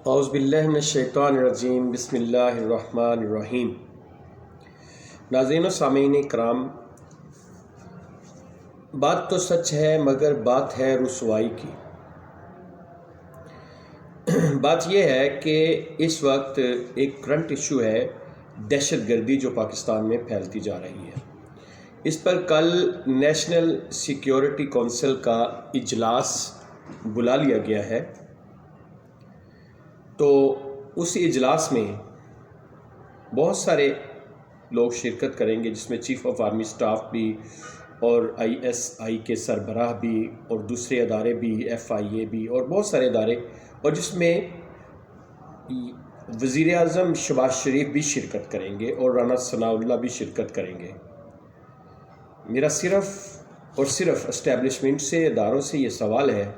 اعوذ باللہ من الشیطان الرجیم، بسم اللہ الرحمن الرحیم۔ ناظرین و سامعین کرام، بات تو سچ ہے مگر بات ہے رسوائی کی۔ بات یہ ہے کہ اس وقت ایک کرنٹ ایشو ہے دہشت گردی جو پاکستان میں پھیلتی جا رہی ہے۔ اس پر کل نیشنل سیکیورٹی کونسل کا اجلاس بلا لیا گیا ہے، تو اس اجلاس میں بہت سارے لوگ شرکت کریں گے، جس میں چیف آف آرمی سٹاف بھی اور ISI کے سربراہ بھی اور دوسرے ادارے بھی، FIA بھی اور بہت سارے ادارے، اور جس میں وزیر اعظم شہباز شریف بھی شرکت کریں گے اور رانا ثناء اللہ بھی شرکت کریں گے۔ میرا صرف اور صرف اسٹیبلشمنٹ سے، اداروں سے یہ سوال ہے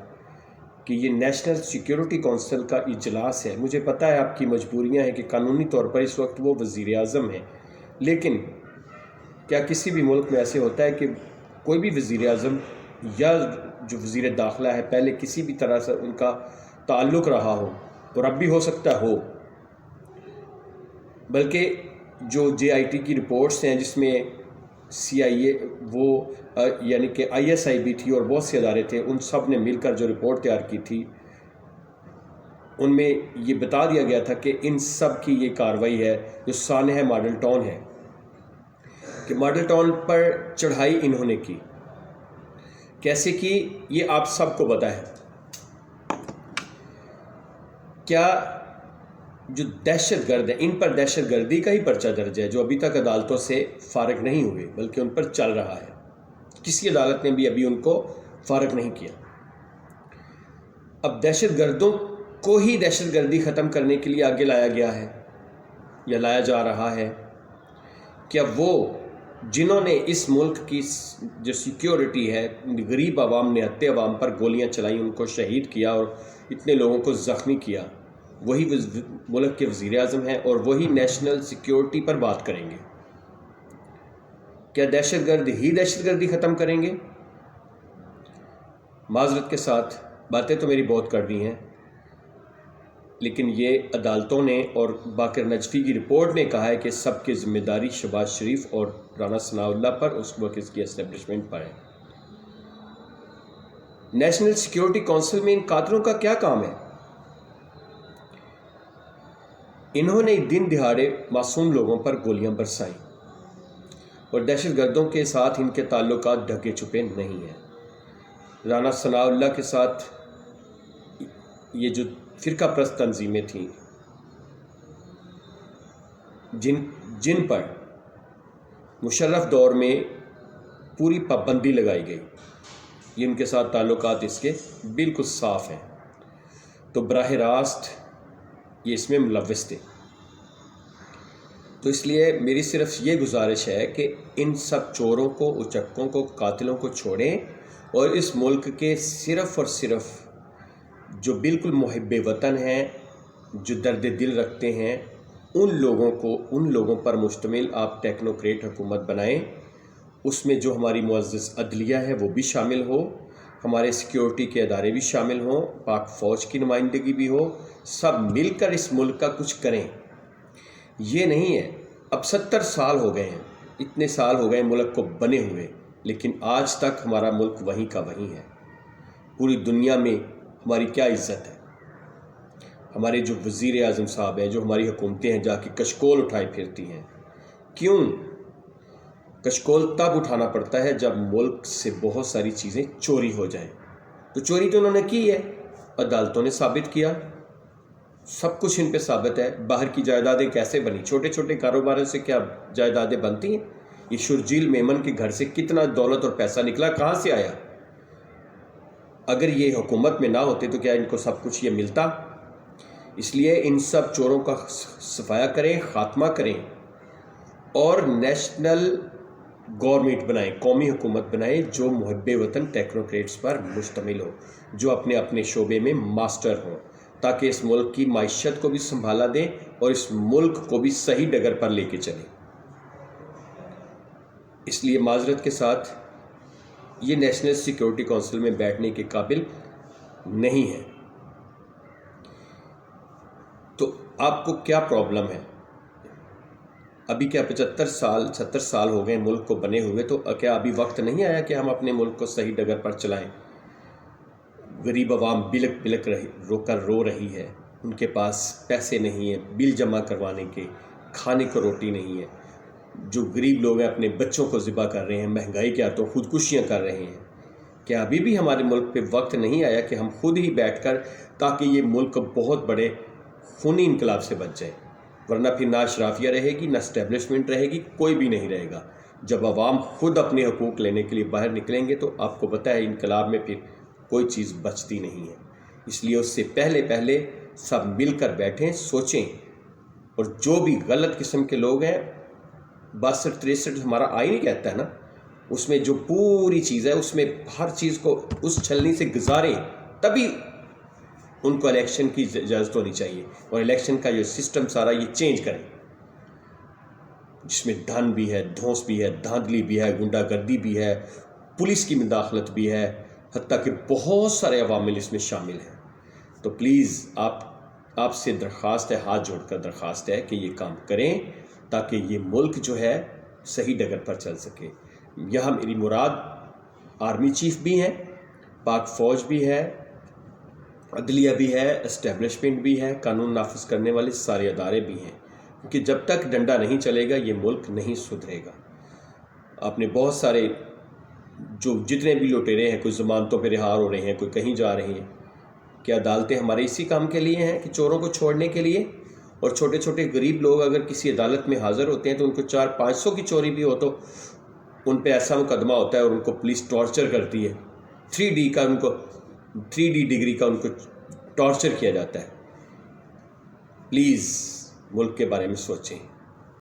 کہ یہ نیشنل سیکیورٹی کونسل کا اجلاس ہے۔ مجھے پتہ ہے آپ کی مجبوریاں ہیں کہ قانونی طور پر اس وقت وہ وزیر اعظم ہیں، لیکن کیا کسی بھی ملک میں ایسے ہوتا ہے کہ کوئی بھی وزیر اعظم یا جو وزیر داخلہ ہے پہلے کسی بھی طرح سے ان کا تعلق رہا ہو، اور اب بھی ہو سکتا ہو، بلکہ جو JIT کی رپورٹس ہیں جس میں CIA یعنی کہ ISI بھی تھی اور بہت سے ادارے تھے، ان سب نے مل کر جو رپورٹ تیار کی تھی، ان میں یہ بتا دیا گیا تھا کہ ان سب کی یہ کارروائی ہے جو سانحہ ماڈل ٹاؤن ہے، کہ ماڈل ٹاؤن پر چڑھائی انہوں نے کی۔ کیسے کی یہ آپ سب کو پتہ ہے۔ کیا جو دہشت گرد ہیں ان پر دہشت گردی کا ہی پرچہ درج ہے، جو ابھی تک عدالتوں سے فارغ نہیں ہوئے بلکہ ان پر چل رہا ہے۔ کسی عدالت نے بھی ابھی ان کو فارغ نہیں کیا۔ اب دہشت گردوں کو ہی دہشت گردی ختم کرنے کے لیے آگے لایا گیا ہے یا لایا جا رہا ہے۔ کیا وہ جنہوں نے اس ملک کی جو سیکیورٹی ہے، غریب عوام، نہتے عوام پر گولیاں چلائیں، ان کو شہید کیا اور اتنے لوگوں کو زخمی کیا، وہی ملک کے وزیر اعظم ہیں اور وہی نیشنل سیکیورٹی پر بات کریں گے؟ کیا دہشت گرد ہی دہشت گردی ختم کریں گے؟ معذرت کے ساتھ باتیں تو میری بہت کر دی ہیں، لیکن یہ عدالتوں نے اور باقر نجفی کی رپورٹ نے کہا ہے کہ سب کی ذمہ داری شہباز شریف اور رانا ثناء اللہ پر، اس وقت اس کی اسٹیبلشمنٹ پر ہے۔ نیشنل سیکیورٹی کونسل میں ان قاتلوں کا کیا کام ہے؟ انہوں نے دن دہاڑے معصوم لوگوں پر گولیاں برسائیں، اور دہشت گردوں کے ساتھ ان کے تعلقات ڈھکے چھپے نہیں ہیں۔ رانا ثناء اللہ کے ساتھ یہ جو فرقہ پرست تنظیمیں تھیں، جن پر مشرف دور میں پوری پابندی لگائی گئی، یہ ان کے ساتھ تعلقات اس کے بالکل صاف ہیں، تو براہ راست یہ اس میں ملوث تھے۔ تو اس لیے میری صرف یہ گزارش ہے کہ ان سب چوروں کو، اچکوں کو، قاتلوں کو چھوڑیں، اور اس ملک کے صرف اور صرف جو بالکل محب وطن ہیں، جو درد دل رکھتے ہیں، ان لوگوں پر مشتمل آپ ٹیکنوکریٹ حکومت بنائیں۔ اس میں جو ہماری معزز عدلیہ ہے وہ بھی شامل ہو، ہمارے سیکیورٹی کے ادارے بھی شامل ہوں، پاک فوج کی نمائندگی بھی ہو، سب مل کر اس ملک کا کچھ کریں۔ یہ نہیں ہے، اب 70 سال ہو گئے ہیں، اتنے سال ہو گئے ملک کو بنے ہوئے، لیکن آج تک ہمارا ملک وہیں کا وہیں ہے۔ پوری دنیا میں ہماری کیا عزت ہے؟ ہمارے جو وزیر اعظم صاحب ہیں، جو ہماری حکومتیں ہیں، جا کے کشکول اٹھائے پھرتی ہیں۔ کیوں؟ کشکول تب اٹھانا پڑتا ہے جب ملک سے بہت ساری چیزیں چوری ہو جائیں، تو چوری تو انہوں نے کی ہے، عدالتوں نے ثابت کیا، سب کچھ ان پہ ثابت ہے۔ باہر کی جائیدادیں کیسے بنی؟ چھوٹے چھوٹے کاروباروں سے کیا جائیدادیں بنتی ہیں؟ یہ شرجیل میمن کے گھر سے کتنا دولت اور پیسہ نکلا، کہاں سے آیا؟ اگر یہ حکومت میں نہ ہوتے تو کیا ان کو سب کچھ یہ ملتا؟ اس لیے ان سب چوروں کا صفایا کریں، خاتمہ کریں، اور نیشنل گورنمنٹ بنائیں، قومی حکومت بنائیں جو محب وطن ٹیکنوکریٹس پر مشتمل ہو، جو اپنے اپنے شعبے میں ماسٹر ہوں، تاکہ اس ملک کی معیشت کو بھی سنبھالا دیں اور اس ملک کو بھی صحیح ڈگر پر لے کے چلیں۔ اس لیے معذرت کے ساتھ یہ نیشنل سیکیورٹی کونسل میں بیٹھنے کے قابل نہیں ہے۔ تو آپ کو کیا پرابلم ہے؟ ابھی کیا 75 سال 70 سال ہو گئے ملک کو بنے ہوئے، تو کیا ابھی وقت نہیں آیا کہ ہم اپنے ملک کو صحیح ڈگر پر چلائیں؟ غریب عوام بلک بلک رو رہی ہے، ان کے پاس پیسے نہیں ہیں بل جمع کروانے کے، کھانے کو روٹی نہیں ہے، جو غریب لوگ ہیں اپنے بچوں کو ذبح کر رہے ہیں، مہنگائی کے ہاتھوں خودکشیاں کر رہے ہیں۔ کیا ابھی بھی ہمارے ملک پہ وقت نہیں آیا کہ ہم خود ہی بیٹھ کر، تاکہ یہ ملک بہت بڑے خونی انقلاب سے بچ جائے؟ ورنہ پھر نہ اشرافیہ رہے گی، نہ اسٹیبلشمنٹ رہے گی، کوئی بھی نہیں رہے گا۔ جب عوام خود اپنے حقوق لینے کے لیے باہر نکلیں گے تو آپ کو پتہ ہے انقلاب میں پھر کوئی چیز بچتی نہیں ہے۔ اس لیے اس سے پہلے سب مل کر بیٹھیں، سوچیں، اور جو بھی غلط قسم کے لوگ ہیں، 62-63 ہمارا آئین ہی کہتا ہے نا، اس میں جو پوری چیز ہے، اس میں ہر چیز کو اس چھلنی سے گزاریں، تبھی ان کو الیکشن کی اجازت ہونی چاہیے، اور الیکشن کا یہ سسٹم سارا یہ چینج کریں، جس میں دھن بھی ہے، دھونس بھی ہے، دھاندلی بھی ہے، گنڈا گردی بھی ہے، پولیس کی مداخلت بھی ہے، حتیٰ کہ بہت سارے عوامل اس میں شامل ہیں۔ تو پلیز آپ سے درخواست ہے، ہاتھ جوڑ کر درخواست ہے کہ یہ کام کریں، تاکہ یہ ملک جو ہے صحیح ڈگر پر چل سکے۔ یہاں میری مراد آرمی چیف بھی ہیں، پاک فوج بھی ہے، عدلیہ بھی ہے، اسٹیبلشمنٹ بھی ہے، قانون نافذ کرنے والے سارے ادارے بھی ہیں، کیونکہ جب تک ڈنڈا نہیں چلے گا یہ ملک نہیں سدھرے گا۔ آپ نے بہت سارے جتنے بھی لٹیرے ہیں، کوئی ضمانتوں پہ رہا ہو رہے ہیں، کوئی کہیں جا رہے ہیں، کیا عدالتیں ہمارے اسی کام کے لیے ہیں کہ چوروں کو چھوڑنے کے لیے؟ اور چھوٹے چھوٹے غریب لوگ اگر کسی عدالت میں حاضر ہوتے ہیں تو ان کو 400-500 کی چوری بھی ہو تو ان پہ ایسا مقدمہ ہوتا ہے اور ان کو پولیس ٹارچر کرتی ہے، 3D ڈگری کا ان کو ٹارچر کیا جاتا ہے۔ پلیز ملک کے بارے میں سوچیں۔